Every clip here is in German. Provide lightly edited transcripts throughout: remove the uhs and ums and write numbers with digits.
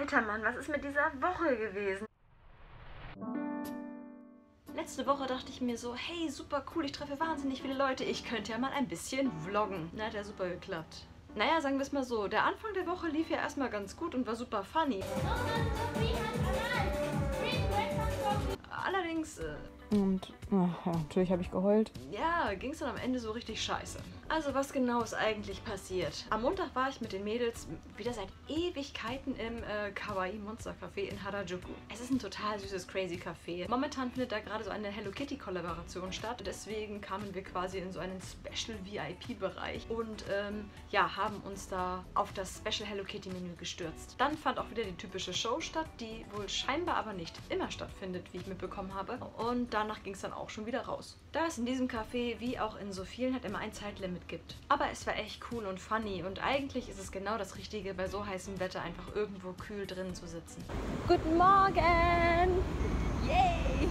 Alter Mann, was ist mit dieser Woche gewesen? Letzte Woche dachte ich mir so, hey, super cool, ich treffe wahnsinnig viele Leute, ich könnte ja mal ein bisschen vloggen. Na, hat ja super geklappt. Naja, sagen wir es mal so, der Anfang der Woche lief ja erstmal ganz gut und war super funny. Allerdings, Und ja, natürlich habe ich geheult. ja, ging es dann am Ende so richtig scheiße. Also was genau ist eigentlich passiert? Am Montag war ich mit den Mädels wieder seit Ewigkeiten im Kawaii Monster Café in Harajuku. Es ist ein total süßes, crazy Café. Momentan findet da gerade so eine Hello Kitty Kollaboration statt. Deswegen kamen wir quasi in so einen Special VIP-Bereich und ja, haben uns da auf das Special Hello Kitty Menü gestürzt. Dann fand auch wieder die typische Show statt, die wohl scheinbar aber nicht immer stattfindet, wie ich mitbekommen habe. Und danach ging es dann auch schon wieder raus. Da es in diesem Café, wie auch in so vielen, halt immer ein Zeitlimit gibt. Aber es war echt cool und funny und eigentlich ist es genau das Richtige, bei so heißem Wetter einfach irgendwo kühl drin zu sitzen. Guten Morgen! Yay!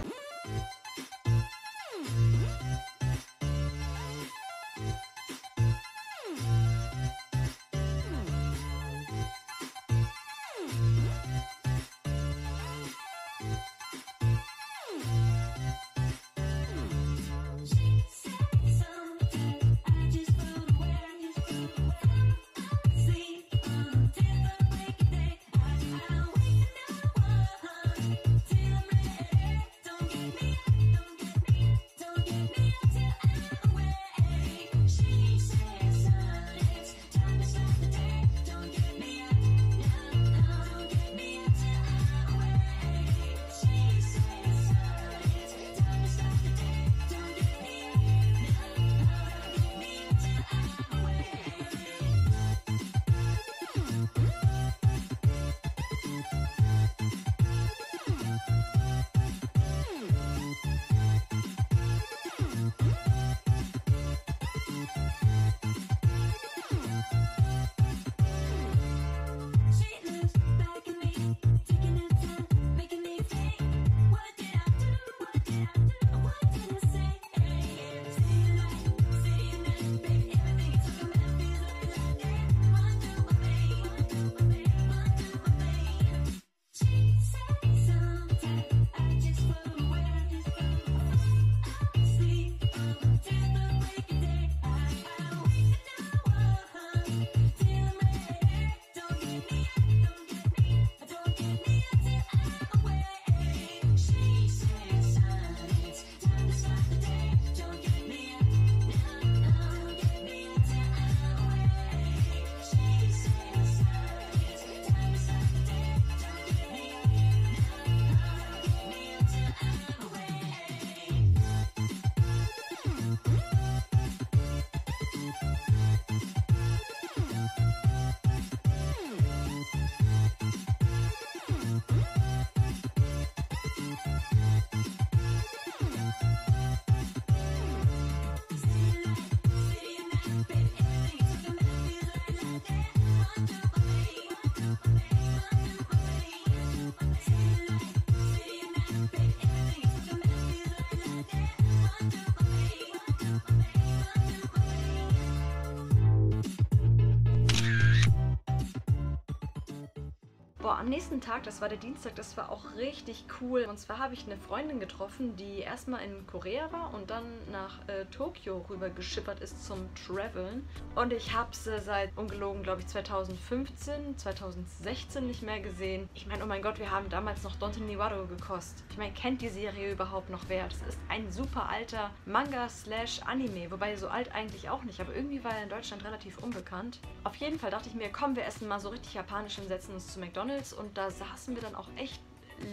Boah, am nächsten Tag, das war der Dienstag, das war auch richtig cool. Und zwar habe ich eine Freundin getroffen, die erstmal in Korea war und dann nach Tokio rüber geschippert ist zum Traveln. Und ich habe sie seit, ungelogen, glaube ich, 2015, 2016 nicht mehr gesehen. Ich meine, oh mein Gott, wir haben damals noch Dante Niwaro gekostet. Ich meine, kennt die Serie überhaupt noch wer? Das ist ein super alter Manga/Anime, wobei so alt eigentlich auch nicht, aber irgendwie war er in Deutschland relativ unbekannt. Auf jeden Fall dachte ich mir, komm, wir essen mal so richtig japanisch und setzen uns zu McDonald's. Und da saßen wir dann auch echt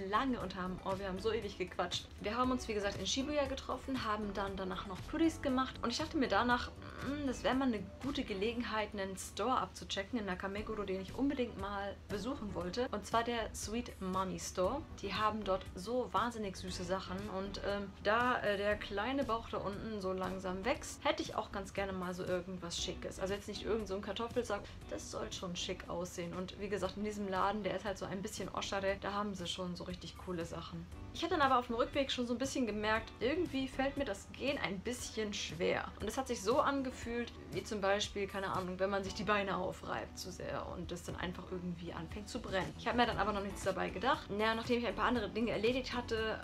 lange und wir haben so ewig gequatscht. Wir haben uns, wie gesagt, in Shibuya getroffen, haben dann danach noch Puris gemacht und ich dachte mir danach, das wäre mal eine gute Gelegenheit, einen Store abzuchecken in Nakameguro, den ich unbedingt mal besuchen wollte. Und zwar der Sweet Mommy Store. Die haben dort so wahnsinnig süße Sachen und da der kleine Bauch da unten so langsam wächst, hätte ich auch ganz gerne mal so irgendwas Schickes. Also jetzt nicht irgend so ein Kartoffelsack, das soll schon schick aussehen. Und wie gesagt, in diesem Laden, der ist halt so ein bisschen Oschare, da haben sie schon schon so richtig coole Sachen. Ich habe dann aber auf dem Rückweg schon so ein bisschen gemerkt, irgendwie fällt mir das Gehen ein bisschen schwer. Und es hat sich so angefühlt, wie zum Beispiel, keine Ahnung, wenn man sich die Beine aufreibt zu sehr und das dann einfach irgendwie anfängt zu brennen. Ich habe mir dann aber noch nichts dabei gedacht. Ja, nachdem ich ein paar andere Dinge erledigt hatte,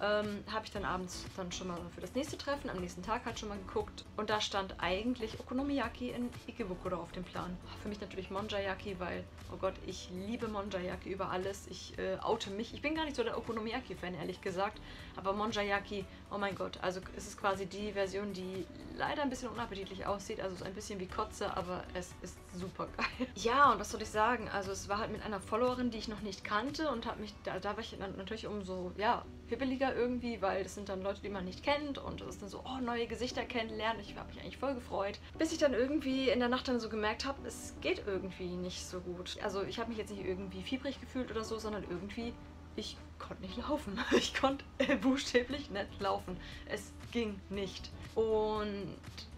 habe ich dann abends dann schon mal für das nächste Treffen, am nächsten Tag halt schon mal geguckt. Und da stand eigentlich Okonomiyaki in Ikebukuro auf dem Plan. Für mich natürlich Monjayaki, weil, oh Gott, ich liebe Monjayaki über alles. Ich oute mich. Ich bin gar nicht so der Okonomiyaki-Fan, ehrlich gesagt. Aber Monjayaki, oh mein Gott, also es ist quasi die Version, die leider ein bisschen unappetitlich aussieht, also so ein bisschen wie Kotze, aber es ist super geil. Ja, und was soll ich sagen, also es war halt mit einer Followerin, die ich noch nicht kannte und habe mich, da war ich dann natürlich umso, ja, hibbeliger irgendwie, weil das sind dann Leute, die man nicht kennt und das ist dann so, oh, neue Gesichter kennenlernen, ich habe mich eigentlich voll gefreut. Bis ich dann irgendwie in der Nacht dann so gemerkt habe, es geht irgendwie nicht so gut. Also ich habe mich jetzt nicht irgendwie fiebrig gefühlt oder so, sondern irgendwie, ich konnte nicht laufen. Ich konnte buchstäblich nicht laufen. Es ging nicht. Und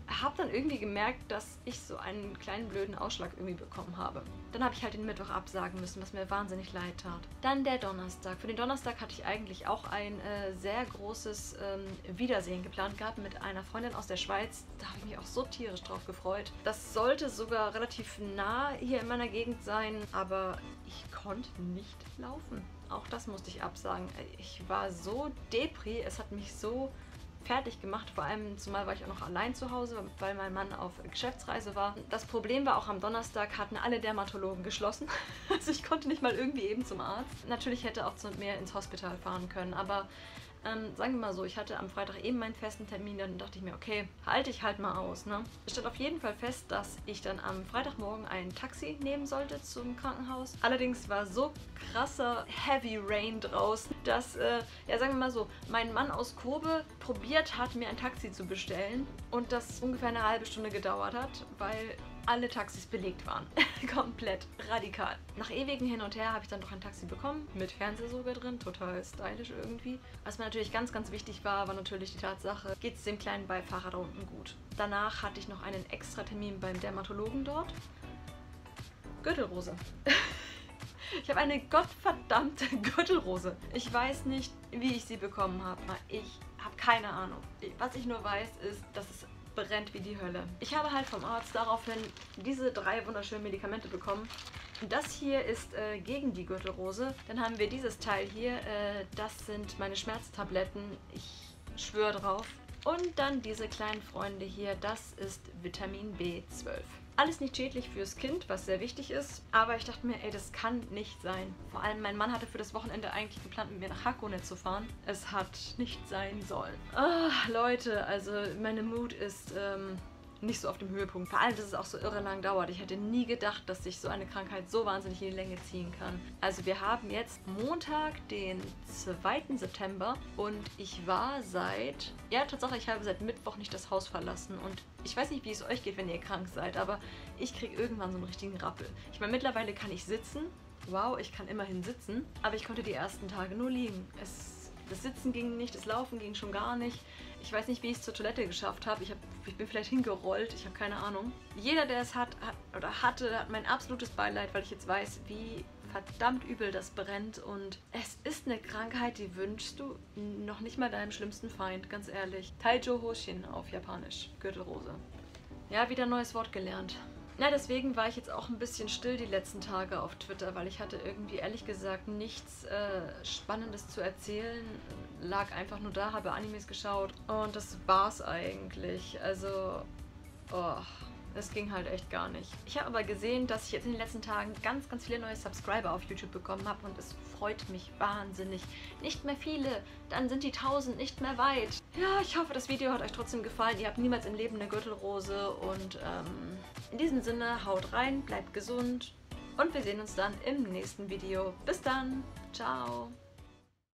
habe dann irgendwie gemerkt, dass ich so einen kleinen blöden Ausschlag irgendwie bekommen habe. Dann habe ich halt den Mittwoch absagen müssen, was mir wahnsinnig leid tat. Dann der Donnerstag. Für den Donnerstag hatte ich eigentlich auch ein sehr großes Wiedersehen geplant gehabt mit einer Freundin aus der Schweiz. Da habe ich mich auch so tierisch drauf gefreut. Das sollte sogar relativ nah hier in meiner Gegend sein, aber ich konnte nicht laufen. Auch das musste ich absagen. Ich war so depri, es hat mich so fertig gemacht. Vor allem, zumal war ich auch noch allein zu Hause, weil mein Mann auf Geschäftsreise war. Das Problem war, auch am Donnerstag hatten alle Dermatologen geschlossen. Also ich konnte nicht mal irgendwie eben zum Arzt. Natürlich hätte auch zu mir ins Hospital fahren können, aber sagen wir mal so, ich hatte am Freitag eben meinen festen Termin, dann dachte ich mir, okay, halte ich halt mal aus, ne? Es stand auf jeden Fall fest, dass ich dann am Freitagmorgen ein Taxi nehmen sollte zum Krankenhaus. Allerdings war so krasser Heavy Rain draußen, dass, ja sagen wir mal so, mein Mann aus Kobe probiert hat, mir ein Taxi zu bestellen und das ungefähr eine halbe Stunde gedauert hat, weil alle Taxis belegt waren. Komplett radikal. Nach ewigem Hin und Her habe ich dann doch ein Taxi bekommen, mit Fernseher sogar drin, total stylisch irgendwie. Was mir natürlich ganz, ganz wichtig war, war natürlich die Tatsache, geht es dem kleinen Beifahrer da unten gut. Danach hatte ich noch einen extra Termin beim Dermatologen dort. Gürtelrose. Ich habe eine gottverdammte Gürtelrose. Ich weiß nicht, wie ich sie bekommen habe. Ich habe keine Ahnung. Was ich nur weiß, ist, dass es brennt wie die Hölle. Ich habe halt vom Arzt daraufhin diese 3 wunderschönen Medikamente bekommen. Das hier ist gegen die Gürtelrose. Dann haben wir dieses Teil hier. Das sind meine Schmerztabletten. Ich schwöre drauf. Und dann diese kleinen Freunde hier. Das ist Vitamin B12. Alles nicht schädlich fürs Kind, was sehr wichtig ist. Aber ich dachte mir, ey, das kann nicht sein. Vor allem mein Mann hatte für das Wochenende eigentlich geplant, mit mir nach Hakone zu fahren. Es hat nicht sein sollen. Leute, also meine Mut ist nicht so auf dem Höhepunkt. Vor allem, dass es auch so irre lang dauert. Ich hätte nie gedacht, dass sich so eine Krankheit so wahnsinnig in die Länge ziehen kann. Also wir haben jetzt Montag, den 2. September und ich war seit, ja Tatsache, ich habe seit Mittwoch nicht das Haus verlassen und ich weiß nicht, wie es euch geht, wenn ihr krank seid, aber ich kriege irgendwann so einen richtigen Rappel. Ich meine, mittlerweile kann ich sitzen. Wow, ich kann immerhin sitzen, aber ich konnte die ersten Tage nur liegen. Das Sitzen ging nicht, das Laufen ging schon gar nicht. Ich weiß nicht, wie ich es zur Toilette geschafft habe. Ich bin vielleicht hingerollt, ich habe keine Ahnung. Jeder, der es hatte, hat mein absolutes Beileid, weil ich jetzt weiß, wie verdammt übel das brennt. Und es ist eine Krankheit, die wünschst du noch nicht mal deinem schlimmsten Feind, ganz ehrlich. Taijo Hoshin auf Japanisch, Gürtelrose. Ja, wieder ein neues Wort gelernt. Na, deswegen war ich jetzt auch ein bisschen still die letzten Tage auf Twitter, weil ich hatte irgendwie ehrlich gesagt nichts Spannendes zu erzählen. Lag einfach nur da, habe Animes geschaut und das war's eigentlich. Also, es ging halt echt gar nicht. Ich habe aber gesehen, dass ich jetzt in den letzten Tagen ganz, ganz viele neue Subscriber auf YouTube bekommen habe und es freut mich wahnsinnig. Nicht mehr viele, dann sind die 1000 nicht mehr weit. Ja, ich hoffe, das Video hat euch trotzdem gefallen. Ihr habt niemals im Leben eine Gürtelrose und in diesem Sinne, haut rein, bleibt gesund und wir sehen uns dann im nächsten Video. Bis dann, ciao!